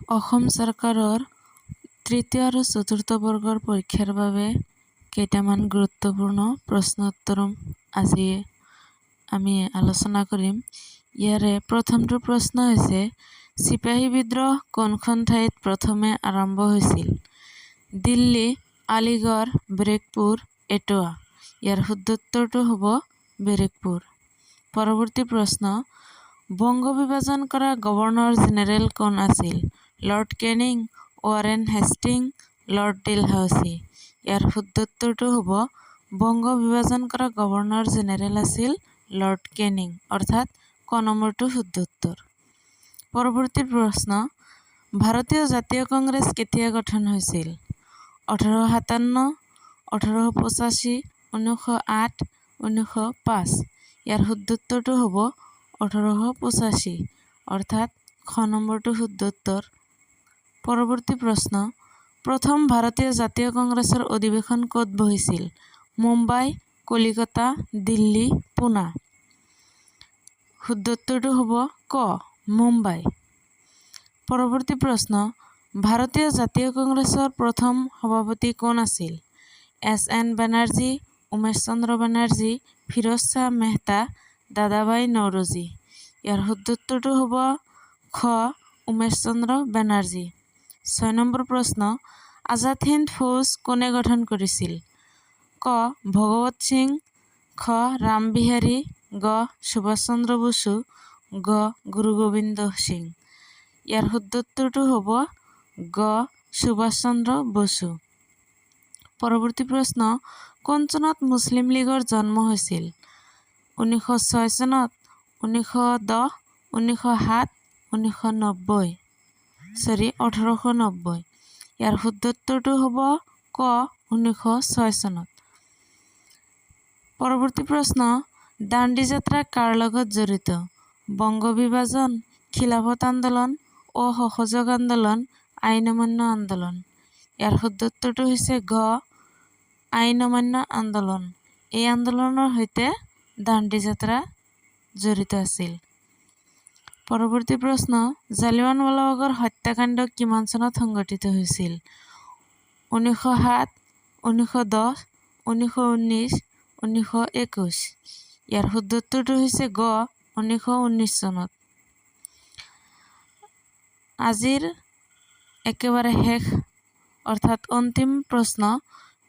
অসম চৰকাৰৰ তৃতীয় আৰু চতুৰ্থ বৰ্গৰ পৰীক্ষাৰ বাবে কেইটামান গুৰুত্বপূৰ্ণ প্ৰশ্ন উত্তৰ আজি আমি আলোচনা কৰিম। ইয়াৰে প্ৰথমটো প্ৰশ্ন হৈছে, চিপাহী বিদ্ৰোহ কোনখন ঠাইত প্ৰথমে আৰম্ভ হৈছিল? দিল্লী, আলিগড়, বেৰেকপুৰ, এটোৱা। ইয়াৰ শুদ্ধ উত্তৰটো হ'ব বেৰেকপুৰ। পৰৱৰ্তী প্ৰশ্ন, বংগ বিভাজন কৰা গভৰ্ণৰ জেনেৰেল কোন আছিল? Lord Canning, Warren Hastings, lord Dalhousie. ইয়াৰ শুদ্ধ উত্তৰটো হ'ব বংগ বিভাজন কৰা গভৰ্ণৰ জেনেৰেল আছিল লৰ্ড কেনিং, অৰ্থাৎ ক নম্বৰটো শুদ্ধ উত্তৰ। পৰৱৰ্তী প্ৰশ্ন, ভাৰতীয় জাতীয় কংগ্ৰেছ কেতিয়া গঠন হৈছিল? 1857, 1885, 1908, 1905। ইয়াৰ শুদ্ধ উত্তৰটো হ'ব 1885, অৰ্থাৎ খ নম্বৰটো শুদ্ধ উত্তৰ। পৰৱৰ্তী প্ৰশ্ন, প্ৰথম ভাৰতীয় জাতীয় কংগ্ৰেছৰ অধিৱেশন ক'ত বহিছিল? মুম্বাই, কলিকতা, দিল্লী, পুনা। শুদ্ধ উত্তৰটো হ'ব ক, মুম্বাই। পৰৱৰ্তী প্ৰশ্ন, ভাৰতীয় জাতীয় কংগ্ৰেছৰ প্ৰথম সভাপতি কোন আছিল? এছ.এন. বেনাৰ্জী, উমেশ চন্দ্ৰ বেনাৰ্জী, ফিৰোজ শ্বাহ মেহতা, দাদাভাই নৌৰোজী। ইয়াৰ শুদ্ধ উত্তৰটো হ'ব খ, উমেশ চন্দ্ৰ বেনাৰ্জী। 6 নম্বৰ প্ৰশ্ন, আজাদ হিন্দ ফৌজ কোনে গঠন কৰিছিল? ক, ভগৱত সিং, খ, ৰামবিহাৰী, গ, সুভাষ চন্দ্ৰ বসু, গ, গুৰু গোবিন্দ সিং। ইয়াৰ শুদ্ধ উত্তৰটো হ'ব গ, সুভাষ চন্দ্ৰ বসু। পৰৱৰ্তী প্ৰশ্ন, কোন চনত মুছলিম লীগৰ জন্ম হৈছিল? 1906 চনত, 1910, 1907, 1990। 1890। ইয়াৰ শুদ্ধ উত্তৰটো হ'ব ক, 1906 চনত। পৰৱৰ্তী প্ৰশ্ন, দাণ্ডি যাত্ৰা কাৰ লগত জড়িত? বংগ বিভাজন, খিলাফত আন্দোলন, অসহযোগ আন্দোলন, আইন অমান্য আন্দোলন। ইয়াৰ শুদ্ধ উত্তৰটো হৈছে ঘ, আইন অমান্য আন্দোলন। এই আন্দোলনৰ সৈতে দাণ্ডি যাত্ৰা জড়িত আছিল। পৰৱৰ্তী প্ৰশ্ন, জালিয়ানৱালাবাগৰ হত্যাকাণ্ড কিমান চনত সংঘটিত হৈছিল? 1907, 1910, 1919, 1921। ইয়াৰ শুদ্ধ উত্তৰটো হৈছে গ, 1919 চনত। আজিৰ একেবাৰে শেষ অৰ্থাৎ অন্তিম প্ৰশ্ন,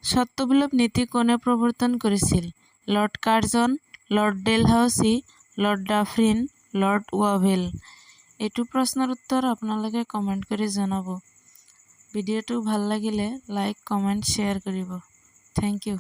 স্বত্ববিলোপ নীতি কোনে প্ৰৱৰ্তন কৰিছিল? Lord Curzon, lord Dalhousie, lord Dufferin, lord Wavell. এইটো প্ৰশ্নৰ উত্তৰ আপোনালোকে কমেণ্ট কৰি জনাব। ভিডিঅ'টো ভাল লাগিলে লাইক, কমেণ্ট, শ্বেয়াৰ কৰিব। Thank U.